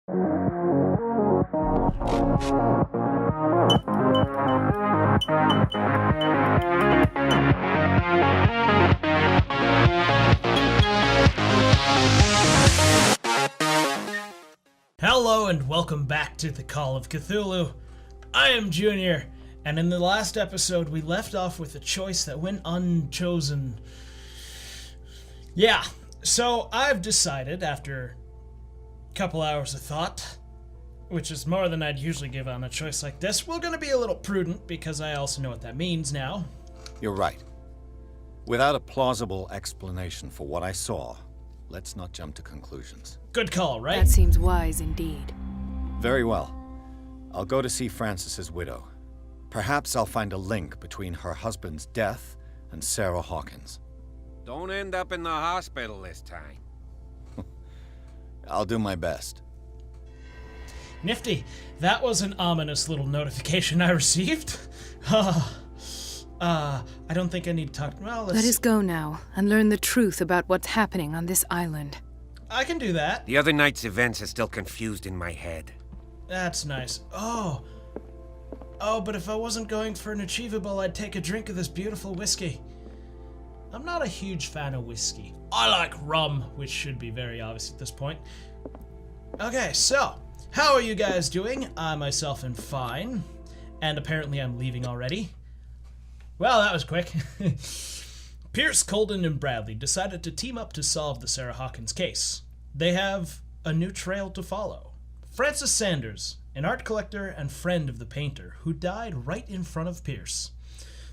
Hello and welcome back to the Call of Cthulhu. I am Junior, and in the last episode we left off with a choice that went unchosen. Yeah, so I've decided after a couple hours of thought, which is more than I'd usually give on a choice like this, we're going to be a little prudent because I also know what that means now. You're right. Without a plausible explanation for what I saw, let's not jump to conclusions. Good call, right? That seems wise indeed. Very well. I'll go to see Francis's widow. Perhaps I'll find a link between her husband's death and Sarah Hawkins. Don't end up in the hospital this time. I'll do my best. Nifty. That was an ominous little notification I received. I don't think I need to talk. Well, Let us go now and learn the truth about what's happening on this island. I can do that. The other night's events are still confused in my head. That's nice. Oh, but if I wasn't going for an achievable, I'd take a drink of this beautiful whiskey. I'm not a huge fan of whiskey. I like rum, which should be very obvious at this point. Okay, so, how are you guys doing? I myself am fine. And apparently I'm leaving already. Well, that was quick. Pierce, Colden, and Bradley decided to team up to solve the Sarah Hawkins case. They have a new trail to follow. Francis Sanders, an art collector and friend of the painter, who died right in front of Pierce.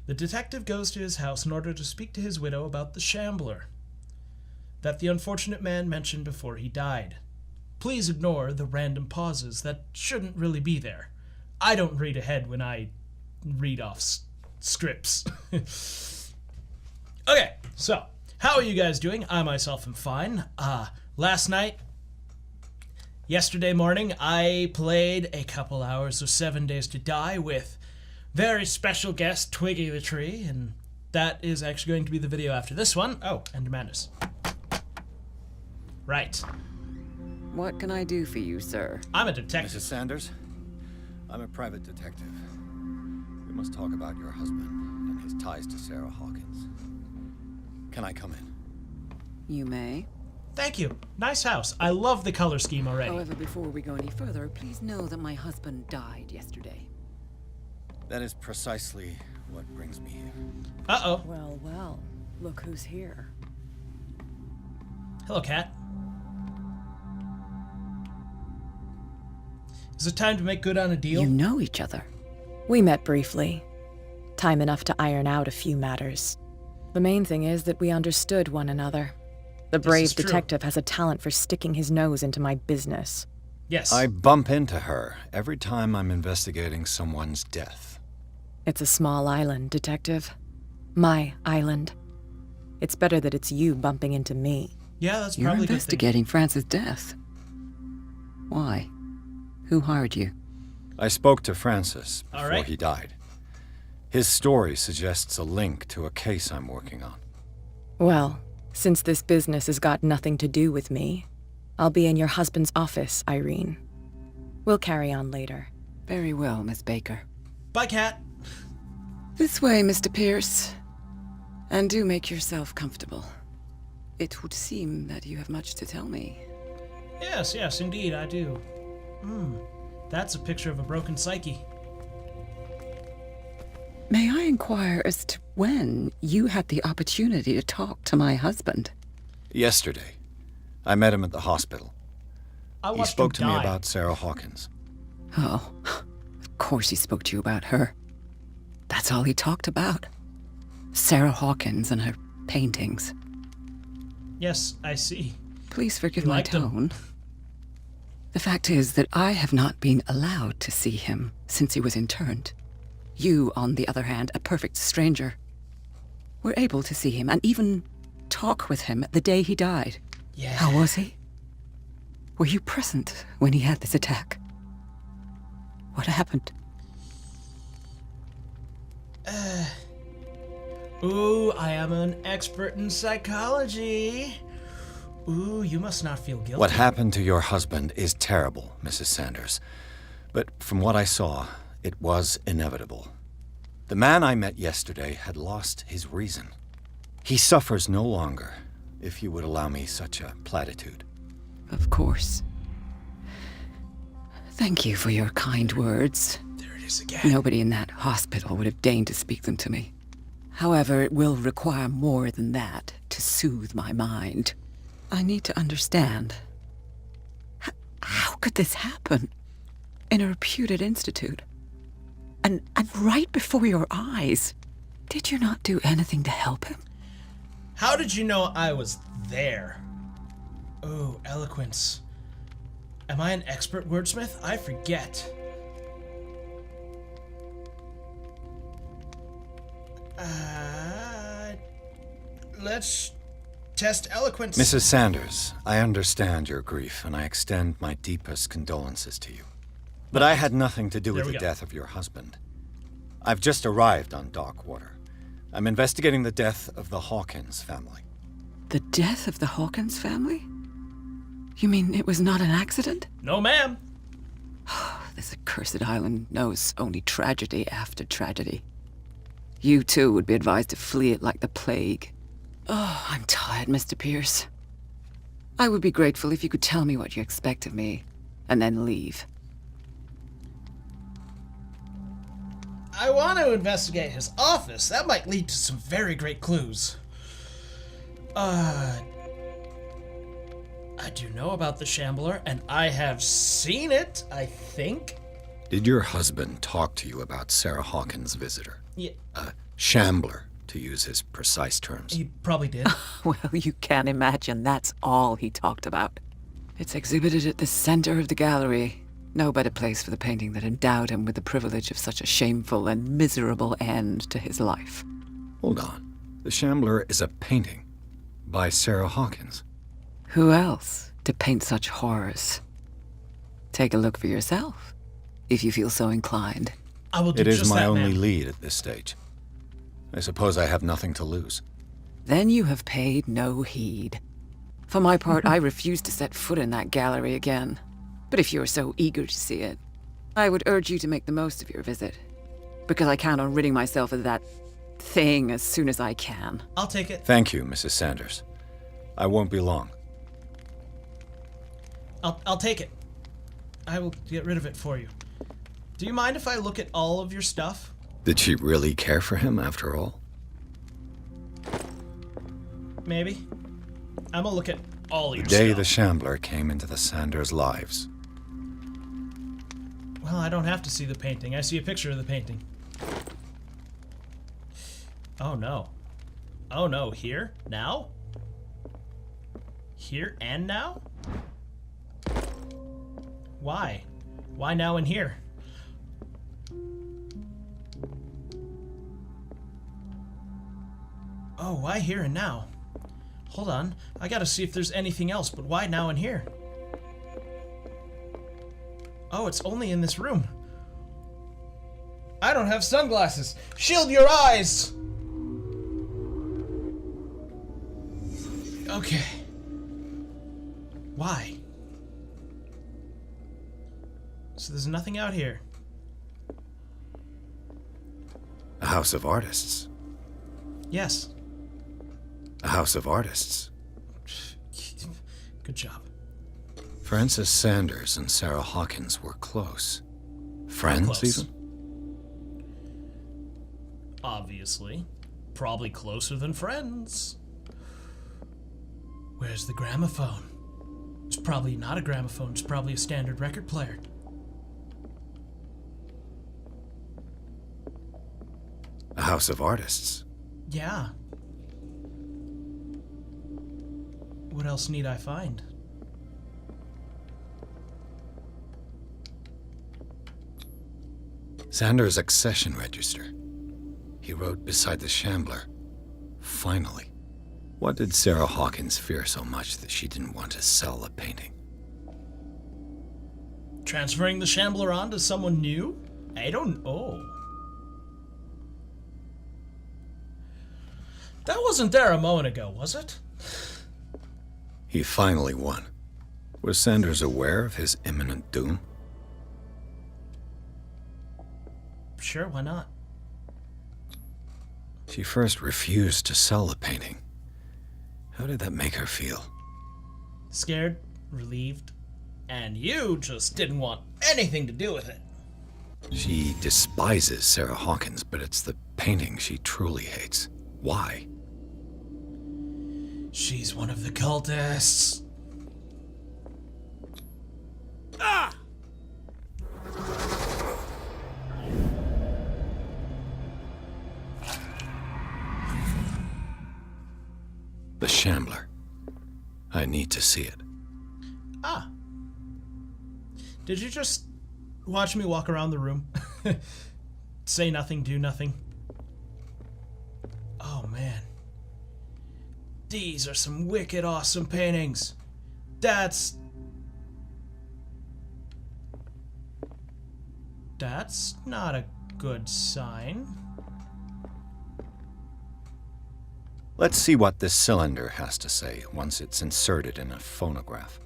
The detective goes to his house in order to speak to his widow about the shambler that the unfortunate man mentioned before he died. Please ignore the random pauses that shouldn't really be there. I don't read ahead when I read off scripts. Okay, so, how are you guys doing? I myself am fine. Yesterday morning, I played a couple hours of 7 Days to Die with very special guest Twiggy the Tree, and that is actually going to be the video after this one. Oh, and Madness. Right. What can I do for you, sir? I'm a detective. Mrs. Sanders, I'm a private detective. We must talk about your husband and his ties to Sarah Hawkins. Can I come in? You may. Thank you. Nice house. I love the color scheme already. However, before we go any further, please know that my husband died yesterday. That is precisely what brings me here. Uh-oh. Well, look who's here. Hello, Cat. Is it time to make good on a deal? You know each other. We met briefly. Time enough to iron out a few matters. The main thing is that we understood one another. The brave detective has a talent for sticking his nose into my business. Yes. I bump into her every time I'm investigating someone's death. It's a small island, Detective. My island. It's better that it's you bumping into me. Yeah, that's You're probably a good thing. investigating Francis' death. Why? Who hired you? I spoke to Francis before All right. he died. His story suggests a link to a case I'm working on. Well, since this business has got nothing to do with me, I'll be in your husband's office, Irene. We'll carry on later. Very well, Miss Baker. Bye, Cat. This way, Mr. Pierce. And do make yourself comfortable. It would seem that you have much to tell me. Yes, indeed, I do. That's a picture of a broken psyche. May I inquire as to when you had the opportunity to talk to my husband? Yesterday, I met him at the hospital. I He watched spoke him to me die. about Sarah Hawkins. Oh, of course he spoke to you about her. That's all he talked about. Sarah Hawkins and her paintings. Yes, I see. Please forgive You my liked him. tone. The fact is that I have not been allowed to see him since he was interned. You, on the other hand, a perfect stranger, were able to see him and even talk with him the day he died. Yeah. How was he? Were you present when he had this attack? What happened? Ooh, I am an expert in psychology. Ooh, you must not feel guilty. What happened to your husband is terrible, Mrs. Sanders. But from what I saw, it was inevitable. The man I met yesterday had lost his reason. He suffers no longer, if you would allow me such a platitude. Of course. Thank you for your kind words. There it is again. Nobody in that hospital would have deigned to speak them to me. However, it will require more than that to soothe my mind. I need to understand. How could this happen? In a reputed institute? And right before your eyes? Did you not do anything to help him? How did you know I was there? Oh, eloquence. Am I an expert wordsmith? I forget. Let's test eloquence. Mrs. Sanders, I understand your grief, and I extend my deepest condolences to you. But I had nothing to do with the death of your husband. I've just arrived on Darkwater. I'm investigating the death of the Hawkins family. The death of the Hawkins family? You mean it was not an accident? No, ma'am. This accursed island knows only tragedy after tragedy. You, too, would be advised to flee it like the plague. Oh, I'm tired, Mr. Pierce. I would be grateful if you could tell me what you expect of me, and then leave. I want to investigate his office. That might lead to some very great clues. I do know about the Shambler, and I have seen it, I think. Did your husband talk to you about Sarah Hawkins' visitor? Yeah. A shambler, to use his precise terms. He probably did. Well, you can imagine that's all he talked about. It's exhibited at the center of the gallery. No better place for the painting that endowed him with the privilege of such a shameful and miserable end to his life. Hold on. The Shambler is a painting by Sarah Hawkins. Who else to paint such horrors? Take a look for yourself, if you feel so inclined. I will do It is just my that, only ma'am. lead at this stage. I suppose I have nothing to lose. Then you have paid no heed. For my part, I refuse to set foot in that gallery again. But if you're so eager to see it, I would urge you to make the most of your visit. Because I count on ridding myself of that thing as soon as I can. I'll take it. Thank you, Mrs. Sanders. I won't be long. I'll take it. I will get rid of it for you. Do you mind if I look at all of your stuff? Did she really care for him after all? Maybe. I'm gonna look at all The your day stuff. the Shambler came into the Sanders' lives. Well, I don't have to see the painting. I see a picture of the painting. Oh no. Oh no, here? Now? Here and now? Why? Why now and here? Oh, why here and now? Hold on, I gotta see if there's anything else, but why now and here? Oh, it's only in this room. I don't have sunglasses! Shield your eyes! Okay. Why? So there's nothing out here. A house of artists. Yes. A house of artists. Good job. Frances Sanders and Sarah Hawkins were close. Friends, Close. even? Obviously. Probably closer than friends. Where's the gramophone? It's probably not a gramophone, it's probably a standard record player. A house of artists. Yeah. What else need I find? Sanders' accession register. He wrote beside the Shambler. Finally. What did Sarah Hawkins fear so much that she didn't want to sell the painting? Transferring the Shambler on to someone new? I don't know. That wasn't there a moment ago, was it? He finally won. Was Sanders aware of his imminent doom? Sure, why not? She first refused to sell the painting. How did that make her feel? Scared, relieved, and you just didn't want anything to do with it. She despises Sarah Hawkins, but it's the painting she truly hates. Why? She's one of the cultists. Ah! The Shambler. I need to see it. Ah. Did you just watch me walk around the room? Say nothing, do nothing. Oh man. These are some wicked awesome paintings. That's not a good sign. Let's see what this cylinder has to say once it's inserted in a phonograph.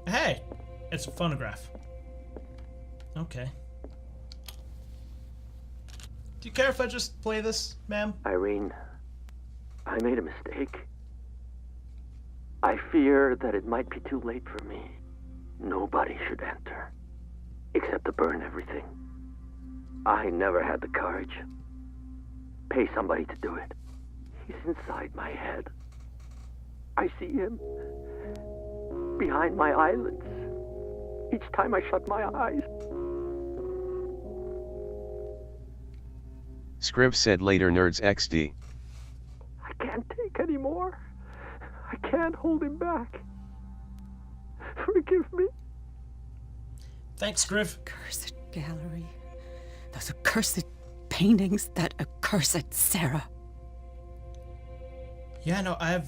Hey, it's a phonograph. Okay. Do you care if I just play this, ma'am? Irene, I made a mistake. I fear that it might be too late for me. Nobody should enter, except to burn everything. I never had the courage. Pay somebody to do it. He's inside my head. I see him behind my eyelids each time I shut my eyes. Scriv said later Nerds XD. I can't take any more. I can't hold him back. Forgive me. Thanks, Griff. Accursed gallery. Those accursed paintings, that accursed Sarah. Yeah, no, I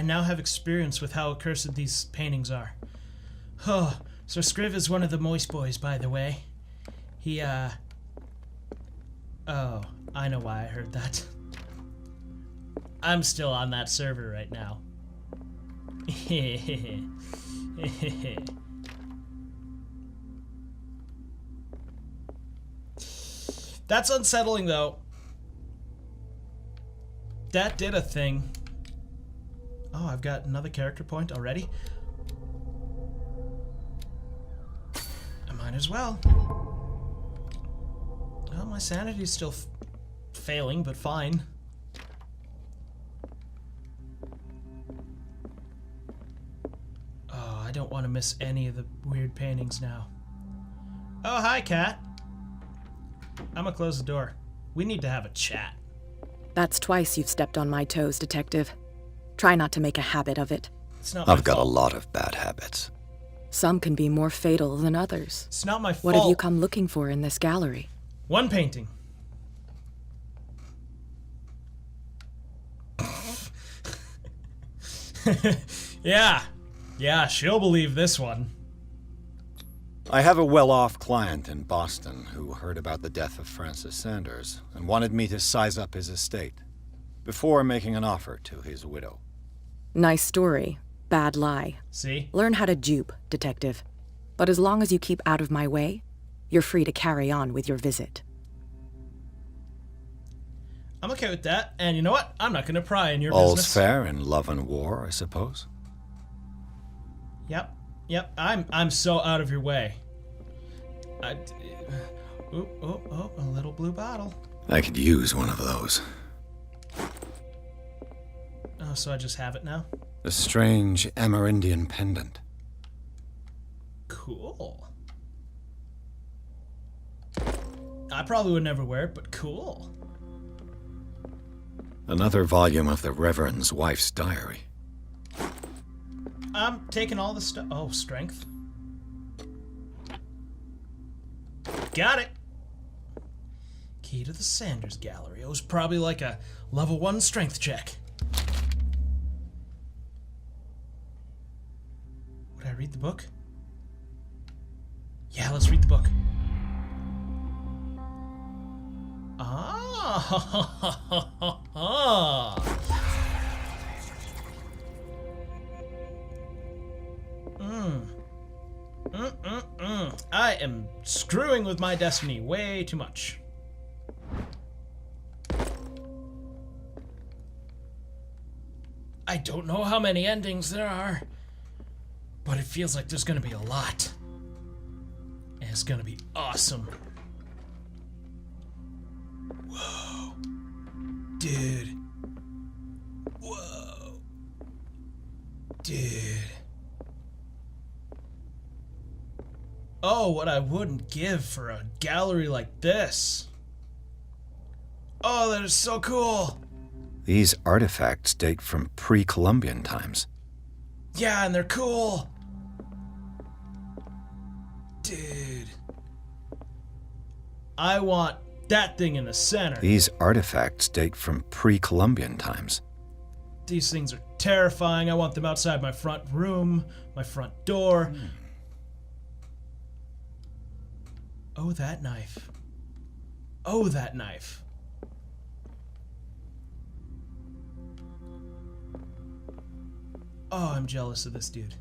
now have experience with how accursed these paintings are. Oh, so Scriv is one of the Moist Boys, by the way. He, oh, I know why I heard that. I'm still on that server right now. That's unsettling, though. That did a thing. Oh, I've got another character point already. I might as well. Well, my sanity's still failing, but fine. Oh, I don't want to miss any of the weird paintings now. Oh, hi, Cat. I'm gonna close the door. We need to have a chat. That's twice you've stepped on my toes, Detective. Try not to make a habit of it. It's not my I've got a fault. lot of bad habits. Some can be more fatal than others. It's not my fault. What have you come looking for in this gallery? One painting. Yeah, she'll believe this one. I have a well-off client in Boston who heard about the death of Francis Sanders and wanted me to size up his estate before making an offer to his widow. Nice story. Bad lie. See? Learn how to dupe, Detective. But as long as you keep out of my way, you're free to carry on with your visit. I'm okay with that, and you know what? I'm not gonna pry in your All's business. fair in love and war, I suppose. Yep. I'm so out of your way. Oh, a little blue bottle. I could use one of those. Oh, so I just have it now? A strange Amerindian pendant. Cool. I probably would never wear it, but cool. Another volume of the Reverend's wife's diary. I'm taking all the stuff. Oh, strength. Got it. Key to the Sanders Gallery. It was probably like a level 1 strength check. Would I read the book? Yeah, let's read the book. Ah. am screwing with my destiny way too much. I don't know how many endings there are, but it feels like there's gonna be a lot. And it's gonna be awesome. Whoa. Dude. Whoa. Dude. Oh, what I wouldn't give for a gallery like this. Oh, that is so cool. These artifacts date from pre-Columbian times. Yeah, and they're cool. Dude. I want that thing in the center. These artifacts date from pre-Columbian times. These things are terrifying. I want them outside my front room, my front door. Oh, that knife. Oh, that knife. Oh, I'm jealous of this dude.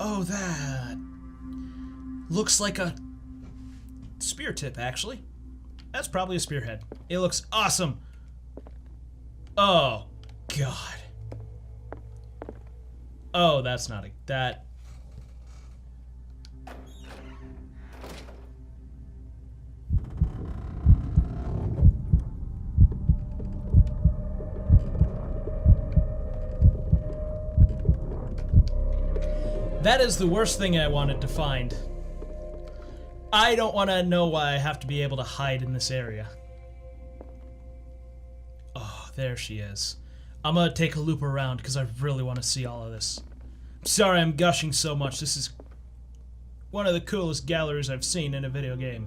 Oh, that looks like a spear tip, actually. That's probably a spearhead. It looks awesome. Oh, God. Oh, that's not a... that... That is the worst thing I wanted to find. I don't want to know why I have to be able to hide in this area. Oh, there she is. I'm gonna take a loop around because I really want to see all of this. I'm sorry I'm gushing so much. This is one of the coolest galleries I've seen in a video game.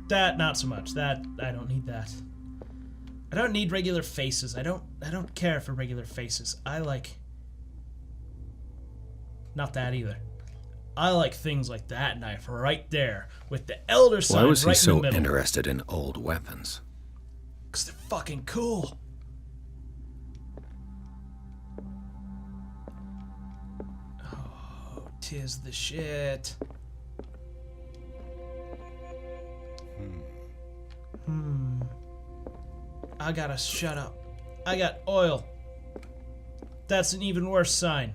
That, not so much. That, I don't need that. I don't need regular faces. I don't care for regular faces. I like... Not that either. I like things like that knife right there, with the Elder sign Why was he right in the so middle. interested in old weapons? 'Cause they're fucking cool. Oh, 'tis the shit. I gotta shut up. I got oil. That's an even worse sign.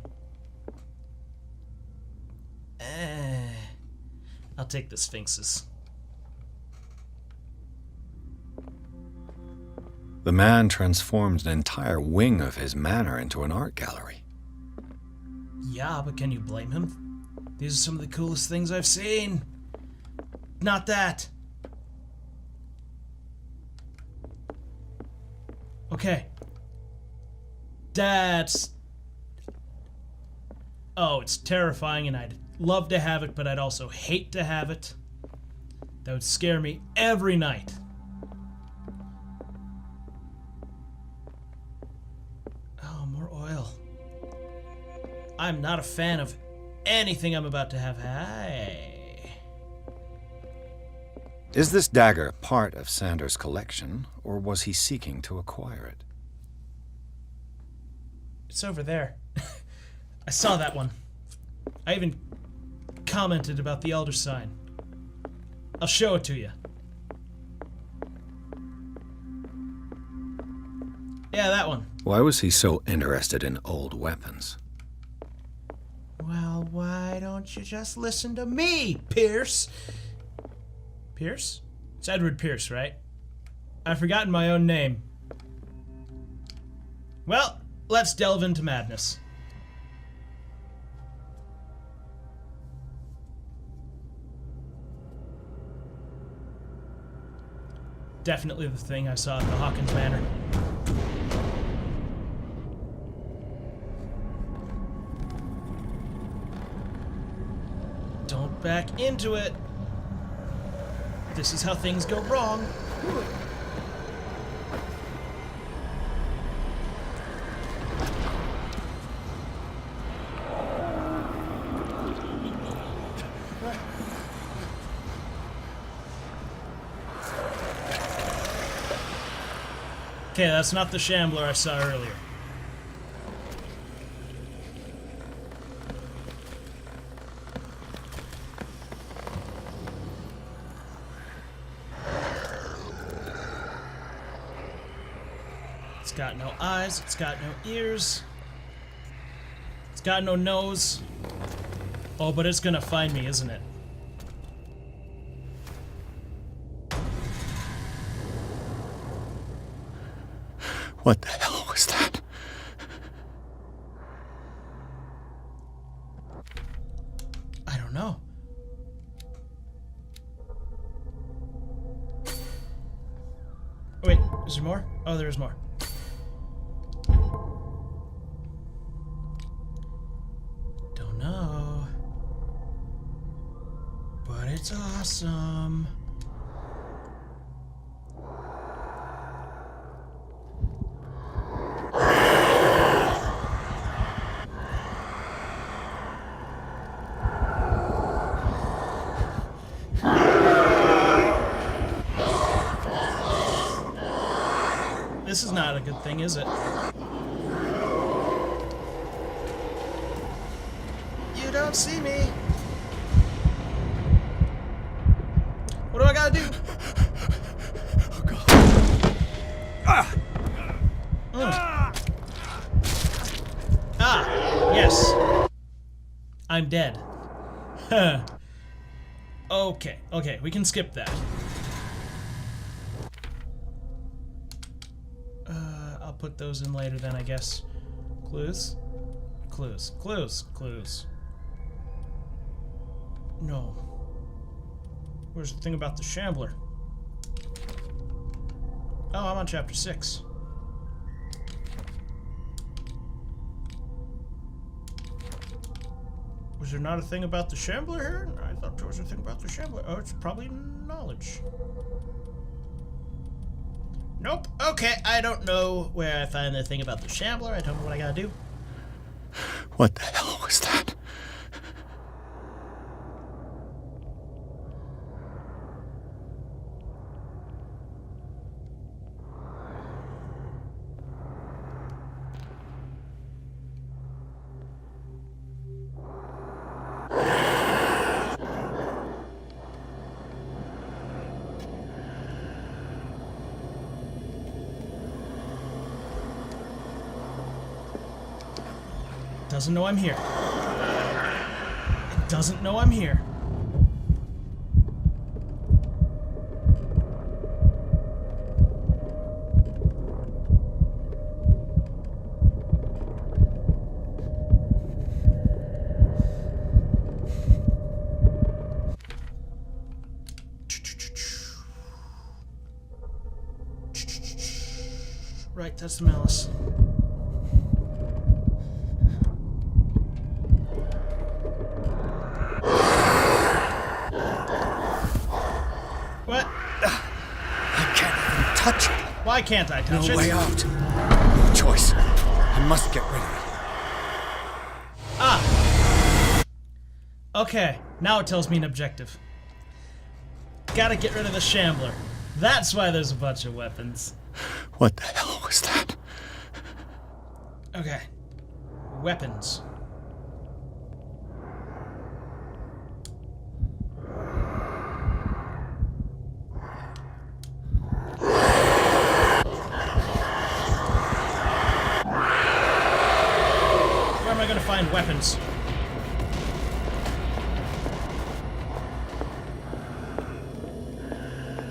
I'll take the Sphinxes. The man transformed an entire wing of his manor into an art gallery. Yeah, but can you blame him? These are some of the coolest things I've seen. Not that. Okay. That's... Oh, it's terrifying and I'd love to have it, but I'd also hate to have it. That would scare me every night. Oh, more oil. I'm not a fan of anything I'm about to have. Hey. Is this dagger part of Sanders' collection, or was he seeking to acquire it? It's over there. I saw that one. I even commented about the Elder sign. I'll show it to you. Yeah, that one. Why was he so interested in old weapons? Well, why don't you just listen to me, Pierce? Pierce? It's Edward Pierce, right? I've forgotten my own name. Well, let's delve into madness. Definitely the thing I saw at the Hawkins Manor. Don't back into it. This is how things go wrong. Okay, that's not the shambler I saw earlier. It's got no eyes, it's got no ears. It's got no nose. Oh, but it's gonna find me, isn't it? What the hell was that? I don't know. Wait, is there more? Oh, there is more. Don't know. But it's awesome. This is not a good thing, is it? You don't see me. What do I gotta do? Oh, God. Ah, yes. I'm dead. Okay, okay, we can skip that. I'll put those in later then, I guess. Clues? Clues, clues, clues. No. Where's the thing about the Shambler? Oh, I'm on chapter 6. Was there not a thing about the Shambler here? I thought there was a thing about the Shambler. Oh, it's probably knowledge. Nope. Okay, I don't know where I find the thing about the Shambler. I don't know what I gotta do. What the hell was that? Doesn't know I'm here. It doesn't know I'm here. Right, that's the malice. Why can't I touch it? No way out. No choice. I must get rid of it. Ah! Okay, now it tells me an objective. Gotta get rid of the Shambler. That's why there's a bunch of weapons. What the hell was that? Okay. Weapons. Find weapons.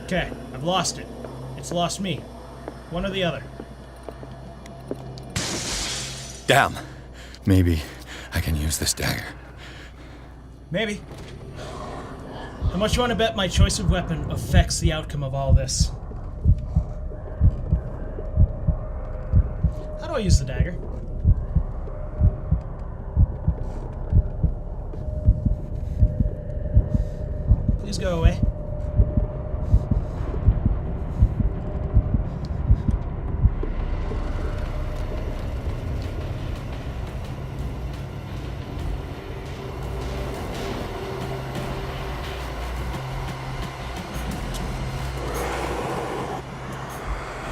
Okay, I've lost it. It's lost me. One or the other. Damn. Maybe I can use this dagger. Maybe. How much you want to bet my choice of weapon affects the outcome of all this? How do I use the dagger? Please go away.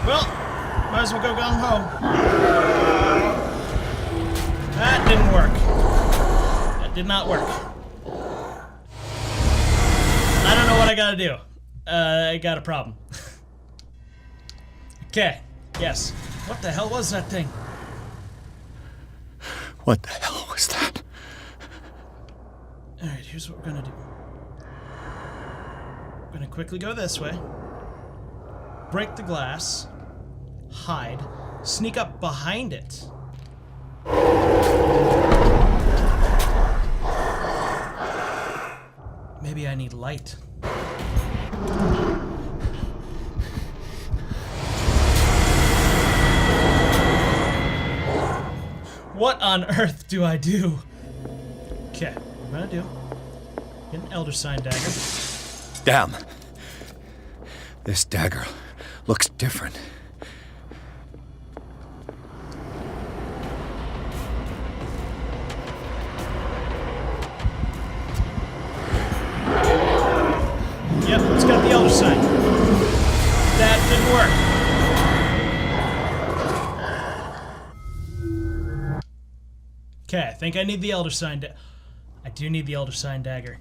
Well, might as well go home. That didn't work. That did not work. I don't know what I gotta do. I got a problem. Okay, yes. What the hell was that thing? What the hell was that? Alright, here's what we're gonna do. We're gonna quickly go this way. Break the glass. Hide. Sneak up behind it. Maybe I need light. What on earth do I do? Okay, what I'm gonna do. Get an Elder Sign dagger. Damn. This dagger looks different. Yep, it's got the Elder Sign. That didn't work. Okay, I think I need the Elder Sign I do need the Elder Sign dagger.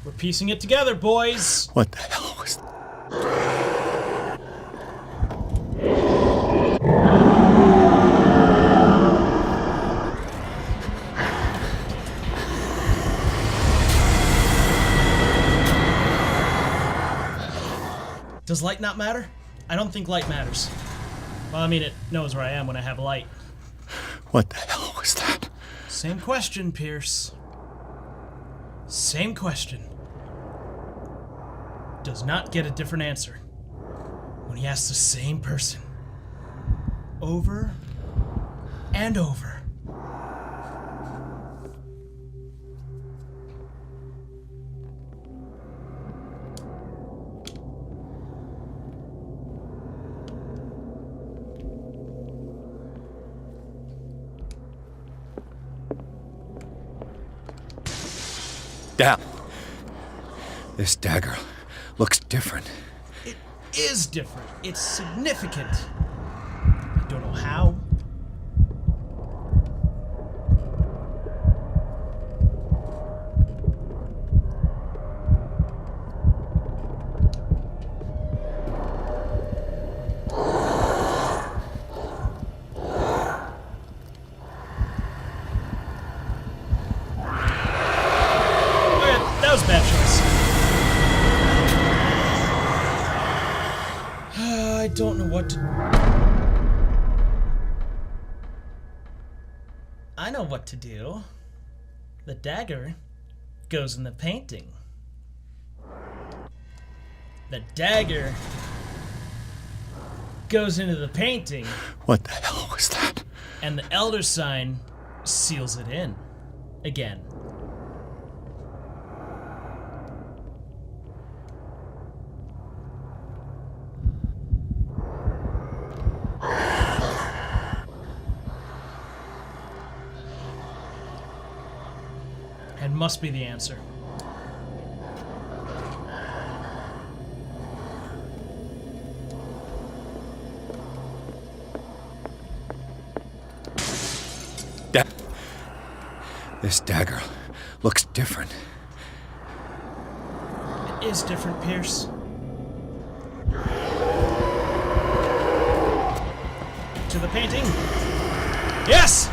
We're piecing it together, boys! What the hell was that? Does light not matter? I don't think light matters. Well, I mean, it knows where I am when I have light. What the hell was that? Same question, Pierce. Same question. Does not get a different answer when he asks the same person. Over and over. Damn. This dagger looks different. It is different. It's significant. I don't know how. That was a bad choice. I don't know what to... I know what to do. The dagger goes in the painting. The dagger goes into the painting. What the hell was that? And the Elder Sign seals it in. Again. It must be the answer. This dagger looks different. It is different, Pierce. To the painting. Yes!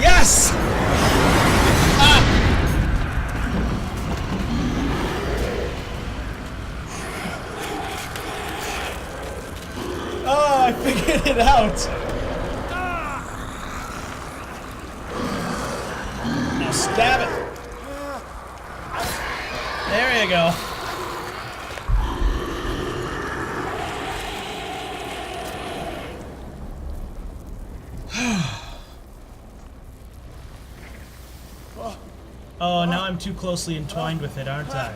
Yes! Ah! Oh, I figured it out. Now stab it. There you go. Oh, now I'm too closely entwined with it, aren't I?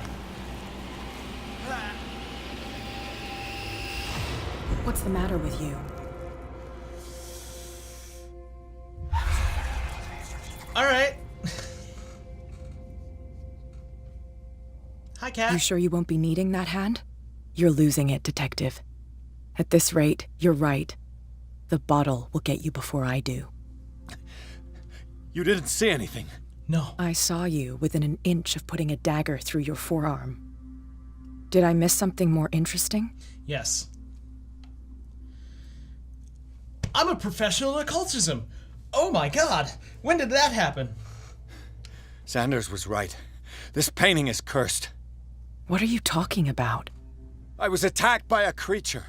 What's the matter with you? All right. Hi, Cat. You sure you won't be needing that hand? You're losing it, Detective. At this rate, you're right. The bottle will get you before I do. You didn't see anything. No. I saw you within an inch of putting a dagger through your forearm. Did I miss something more interesting? Yes. I'm a professional in occultism. Oh my god. When did that happen? Sanders was right. This painting is cursed. What are you talking about? I was attacked by a creature.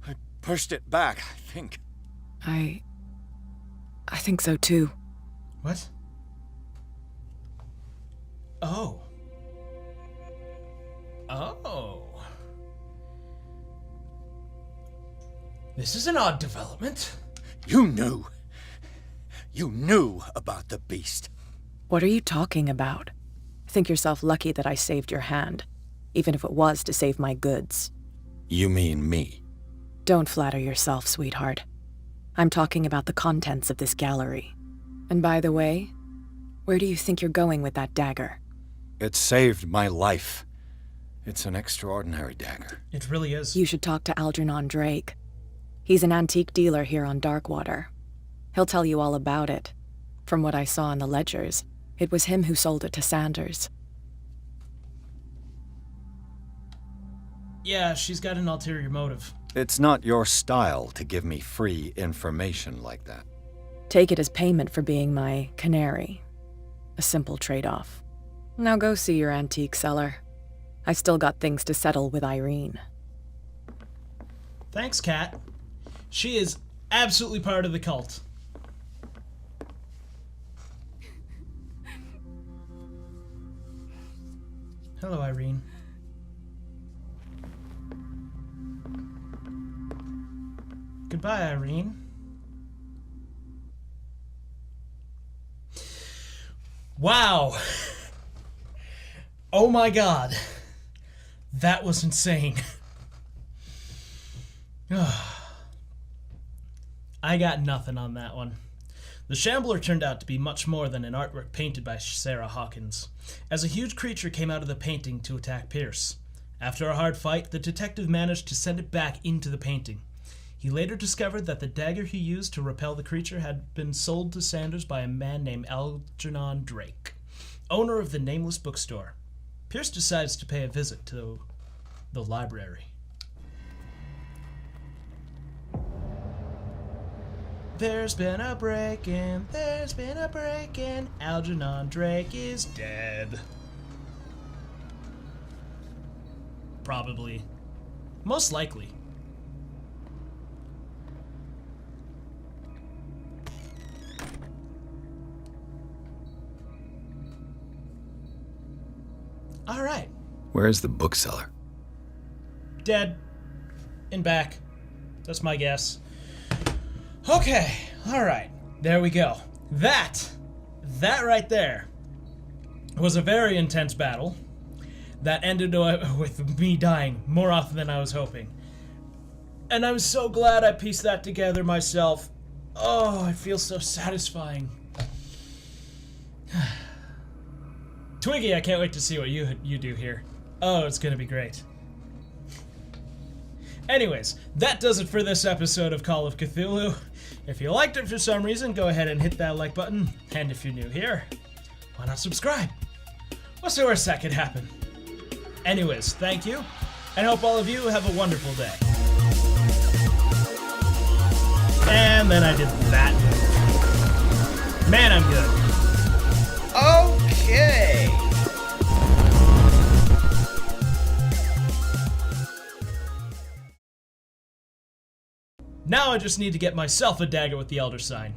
I pushed it back, I think. I think so too. What? Oh. Oh. This is an odd development. You knew. You knew about the beast. What are you talking about? Think yourself lucky that I saved your hand, even if it was to save my goods. You mean me? Don't flatter yourself, sweetheart. I'm talking about the contents of this gallery. And by the way, where do you think you're going with that dagger? It saved my life. It's an extraordinary dagger. It really is. You should talk to Algernon Drake. He's an antique dealer here on Darkwater. He'll tell you all about it. From what I saw in the ledgers, it was him who sold it to Sanders. Yeah, she's got an ulterior motive. It's not your style to give me free information like that. Take it as payment for being my canary. A simple trade-off. Now go see your antique seller. I've still got things to settle with Irene. Thanks, Kat. She is absolutely part of the cult. Hello, Irene. Goodbye, Irene. Wow. Oh my god. That was insane. I got nothing on that one. The Shambler turned out to be much more than an artwork painted by Sarah Hawkins, as a huge creature came out of the painting to attack Pierce. After a hard fight, the detective managed to send it back into the painting. He later discovered that the dagger he used to repel the creature had been sold to Sanders by a man named Algernon Drake, owner of the Nameless bookstore. Pierce decides to pay a visit to the library. There's been a break-in, Algernon Drake is dead. Probably. Most likely. Alright. Where's the bookseller? Dead. In back. That's my guess. Okay, alright. There we go. That right there was a very intense battle that ended with me dying more often than I was hoping. And I'm so glad I pieced that together myself. Oh, it feels so satisfying. Twiggy, I can't wait to see what you do here. Oh, it's gonna be great. Anyways, that does it for this episode of Call of Cthulhu. If you liked it for some reason, go ahead and hit that like button. And if you're new here, why not subscribe? What's the worst that could happen? Anyways, thank you, and hope all of you have a wonderful day. And then I did that move. Man, I'm good. Okay. Now I just need to get myself a dagger with the Elder Sign.